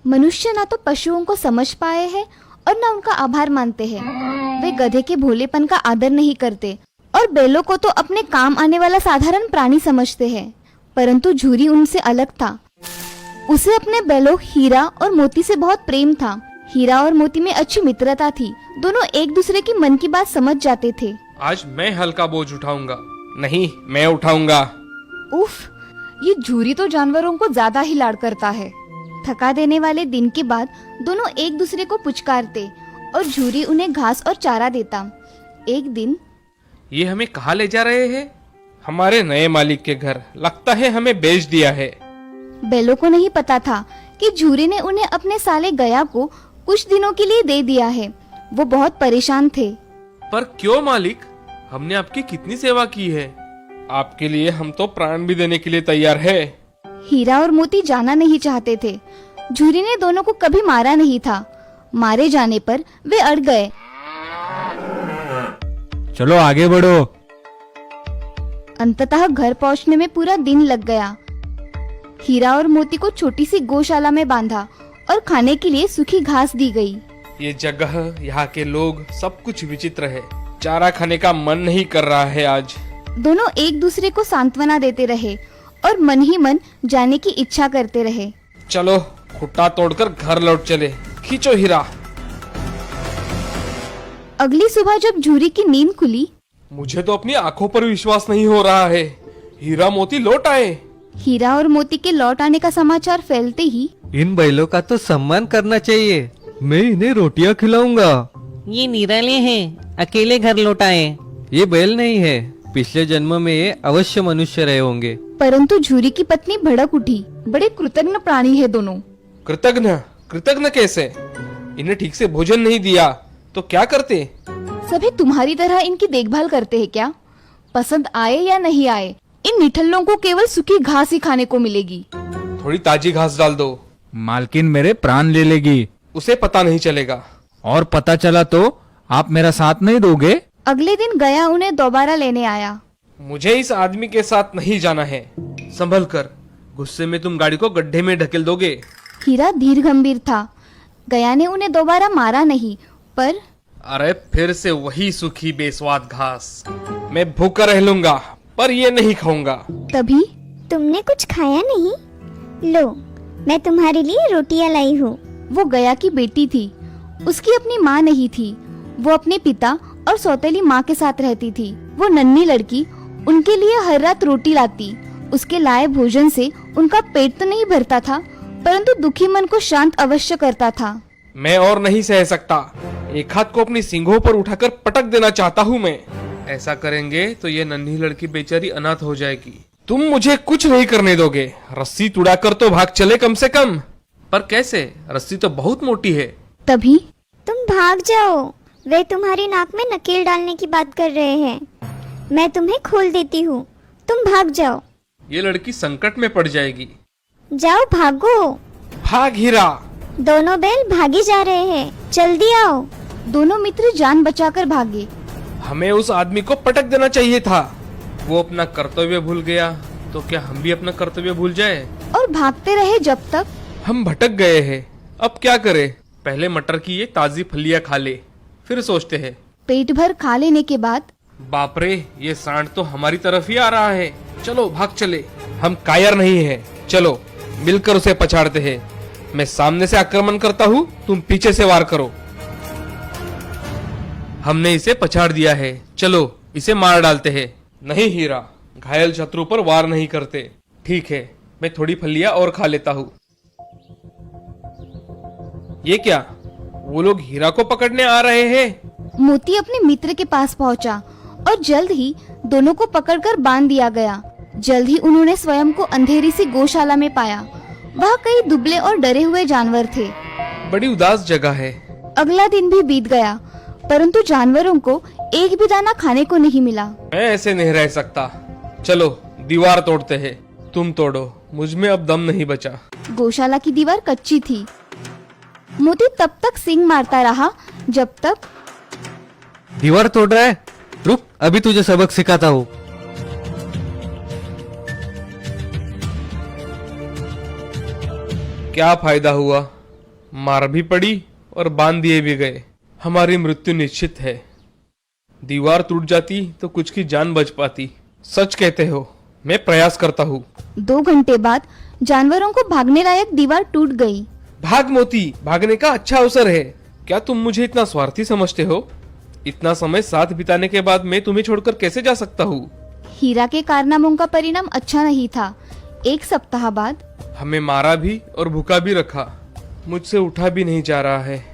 मनुष्य ना तो पशुओं को समझ पाए हैं और न उनका आभार मानते हैं। वे गधे के भोलेपन का आदर नहीं करते और बैलों को तो अपने काम आने वाला साधारण प्राणी समझते हैं। परंतु झूरी उनसे अलग था। उसे अपने बैलों हीरा और मोती से बहुत प्रेम था। हीरा और मोती में अच्छी मित्रता थी। दोनों एक दूसरे की मन की बात समझ जाते थे। आज मैं हल्का बोझ उठाऊंगा। नहीं, मैं उठाऊंगा। उफ, ये झूरी तो जानवरों को ज्यादा ही लाड़ करता है। थका देने वाले दिन के बाद दोनों एक दूसरे को पुचकारते और झूरी उन्हें घास और चारा देता। एक दिन, ये हमें कहाँ ले जा रहे हैं? हमारे नए मालिक के घर। लगता है हमें बेच दिया है। बैलों को नहीं पता था कि झूरी ने उन्हें अपने साले गया को कुछ दिनों के लिए दे दिया है। वो बहुत परेशान थे। पर क्यों मालिक? हमने आपकी कितनी सेवा की है। आपके लिए हम तो प्राण भी देने के लिए तैयार है। हीरा और मोती जाना नहीं चाहते थे। झूरी ने दोनों को कभी मारा नहीं था। मारे जाने पर वे अड़ गए। चलो आगे बढ़ो। अंततः घर पहुंचने में पूरा दिन लग गया। हीरा और मोती को छोटी सी गौशाला में बांधा और खाने के लिए सूखी घास दी गई। ये जगह, यहाँ के लोग, सब कुछ विचित्र है। चारा खाने का मन नहीं कर रहा है आज। दोनों एक दूसरे को सांत्वना देते रहे और मन ही मन जाने की इच्छा करते रहे। चलो खुट्टा तोड़कर घर लौट चले। खींचो हीरा। अगली सुबह जब झूरी की नींद खुली, मुझे तो अपनी आंखों पर विश्वास नहीं हो रहा है। हीरा मोती लौट आए। हीरा और मोती के लौट आने का समाचार फैलते ही इन बैलों का तो सम्मान करना चाहिए। मैं इन्हें रोटियां खिलाऊंगा। ये निराले हैं, अकेले घर लौटाए। ये बैल नहीं है, पिछले जन्म में ये अवश्य मनुष्य रहे होंगे। परंतु झूरी की पत्नी भड़क उठी। बड़े कृतज्ञ प्राणी है दोनों। कृतज्ञ? कृतज्ञ कैसे? इन्हें ठीक से भोजन नहीं दिया तो क्या करते? सभी तुम्हारी तरह इनकी देखभाल करते हैं क्या? पसंद आए या नहीं आए, इन निठल्लों को केवल सूखी घास ही खाने को मिलेगी। थोड़ी ताजी घास डाल दो। मालकिन मेरे प्राण ले लेगी। उसे पता नहीं चलेगा। और पता चला तो आप मेरा साथ नहीं दोगे? अगले दिन गया उन्हें दोबारा लेने आया। मुझे इस आदमी के साथ नहीं जाना है। संभल कर, गुस्से में तुम गाड़ी को गड्ढे में ढकेल दोगे। हीरा धीर गंभीर था। गया ने उन्हें दोबारा मारा नहीं, पर अरे फिर से वही सूखी बेस्वाद घास। मैं भूखा रह लूंगा पर ये नहीं खाऊंगा। तभी तुमने कुछ खाया नहीं? लो, मैं तुम्हारे लिए रोटियां लाई हूँ। वो गया की बेटी थी। उसकी अपनी माँ नहीं थी। वो अपने पिता और सौतेली माँ के साथ रहती थी। वो नन्ही लड़की उनके लिए हर रात रोटी लाती। उसके लाए भोजन से उनका पेट तो नहीं भरता था, परंतु दुखी मन को शांत अवश्य करता था। मैं और नहीं सह सकता। एक हाथ को अपनी सींगों पर उठाकर पटक देना चाहता हूँ मैं। ऐसा करेंगे तो ये नन्ही लड़की बेचारी अनाथ हो जाएगी। तुम मुझे कुछ नहीं करने दोगे। रस्सी तुड़ाकर तो भाग चले कम से कम। पर कैसे? रस्सी तो बहुत मोटी है। तभी तुम भाग जाओ। वे तुम्हारी नाक में नकेल डालने की बात कर रहे हैं। मैं तुम्हें खोल देती हूँ। तुम भाग जाओ। ये लड़की संकट में पड़ जाएगी। जाओ, भागो। भाग हीरा। दोनों बैल भागे जा रहे हैं। जल्दी आओ। दोनों मित्र जान बचाकर भागे। हमें उस आदमी को पटक देना चाहिए था। वो अपना कर्तव्य भूल गया तो क्या हम भी अपना कर्तव्य भूल जाए? और भागते रहे जब तक हम भटक गए हैं। अब क्या करें? पहले मटर की ये ताजी फलियां खा ले, फिर सोचते हैं। पेट भर खा लेने के बाद बाप रे, ये सांड तो हमारी तरफ ही आ रहा है। चलो भाग चले। हम कायर नहीं है। चलो मिलकर उसे पछाड़ते हैं। मैं सामने से आक्रमण करता हूँ, तुम पीछे से वार करो। हमने इसे पछाड़ दिया है। चलो इसे मार डालते हैं। नहीं हीरा, घायल शत्रु पर वार नहीं करते। ठीक है, मैं थोड़ी फलियां और खा लेता हूँ। ये क्या? वो लोग हीरा को पकड़ने आ रहे हैं। मोती अपने मित्र के पास पहुंचा और जल्द ही दोनों को पकड़कर बांध दिया गया। जल्द ही उन्होंने स्वयं को अंधेरी सी गौशाला में पाया। वहाँ कई दुबले और डरे हुए जानवर थे। बड़ी उदास जगह है। अगला दिन भी बीत गया, परंतु जानवरों को एक भी दाना खाने को नहीं मिला। मैं ऐसे नहीं रह सकता। चलो दीवार तोड़ते हैं। तुम तोड़ो, मुझ में अब दम नहीं बचा। गौशाला की दीवार कच्ची थी। मोती तब तक सींग मारता रहा जब तक दीवार तोड़ रहा है? रुक, अभी तुझे सबक सिखाता हूँ। क्या फायदा हुआ? मार भी पड़ी और बांध दिए भी गए। हमारी मृत्यु निश्चित है। दीवार टूट जाती तो कुछ की जान बच पाती। सच कहते हो, मैं प्रयास करता हूँ। 2 घंटे बाद जानवरों को भागने लायक दीवार टूट गई। भाग मोती, भागने का अच्छा अवसर है। क्या तुम मुझे इतना स्वार्थी समझते हो? इतना समय साथ बिताने के बाद मैं तुम्हें छोड़कर कैसे जा सकता हूँ? हीरा के कारनामों का परिणाम अच्छा नहीं था। 1 सप्ताह बाद हमें मारा भी और भूखा भी रखा। मुझसे उठा भी नहीं जा रहा है।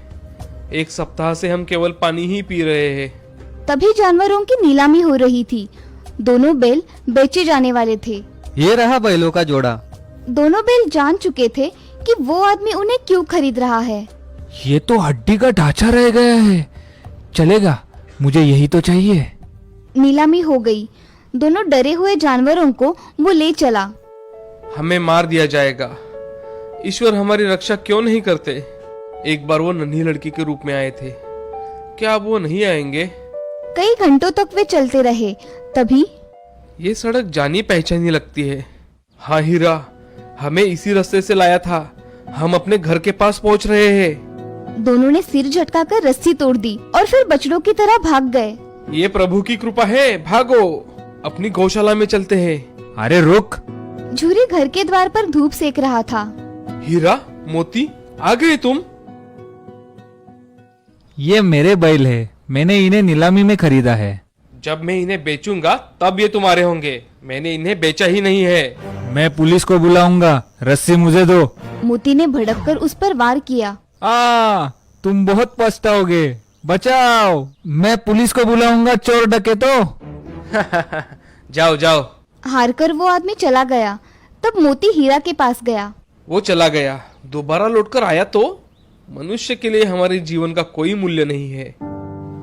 1 सप्ताह से हम केवल पानी ही पी रहे हैं। तभी जानवरों की नीलामी हो रही थी। दोनों बैल बेचे जाने वाले थे। ये रहा बैलों का जोड़ा। दोनों बैल जान चुके थे कि वो आदमी उन्हें क्यों खरीद रहा है। ये तो हड्डी का ढांचा रह गया है। चलेगा, मुझे यही तो चाहिए। नीलामी हो गई। दोनों डरे हुए जानवरों को वो ले चला। हमें मार दिया जाएगा। ईश्वर हमारी रक्षा क्यों नहीं करते? एक बार वो नन्ही लड़की के रूप में आए थे। क्या अब वो नहीं आएंगे? कई घंटों तक वे चलते रहे। तभी ये सड़क जानी पहचानी लगती है। हाँ हीरा, हमें इसी रास्ते से लाया था। हम अपने घर के पास पहुंच रहे हैं। दोनों ने सिर झटकाकर रस्सी तोड़ दी और फिर बछड़ों की तरह भाग गए। ये प्रभु की कृपा है। भागो, अपनी गौशाला में चलते हैं। अरे रुक। झूरी घर के द्वार पर धूप सेक रहा था। हीरा, मोती, आ गए तुम? ये मेरे बैल है, मैंने इन्हें नीलामी में खरीदा है। जब मैं इन्हें बेचूंगा तब ये तुम्हारे होंगे। मैंने इन्हें बेचा ही नहीं है। मैं पुलिस को बुलाऊंगा, रस्सी मुझे दो। मोती ने भड़ककर उस पर वार किया। तुम बहुत पछताओगे। बचाओ, मैं पुलिस को बुलाऊंगा, चोर डकैतों। जाओ जाओ। हारकर वो आदमी चला गया। तब मोती हीरा के पास गया। वो चला गया, दोबारा लौटकर आया तो? मनुष्य के लिए हमारे जीवन का कोई मूल्य नहीं है,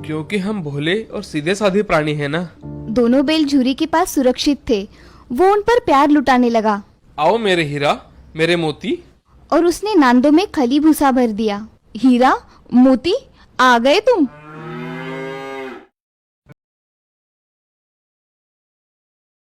क्योंकि हम भोले और सीधे साधे प्राणी हैं ना। दोनों बैल झूरी के पास सुरक्षित थे। वो उन पर प्यार लुटाने लगा आओ मेरे हीरा, मेरे मोती। और उसने नांदों में खली भूसा भर दिया। हीरा, मोती, आ गए तुम?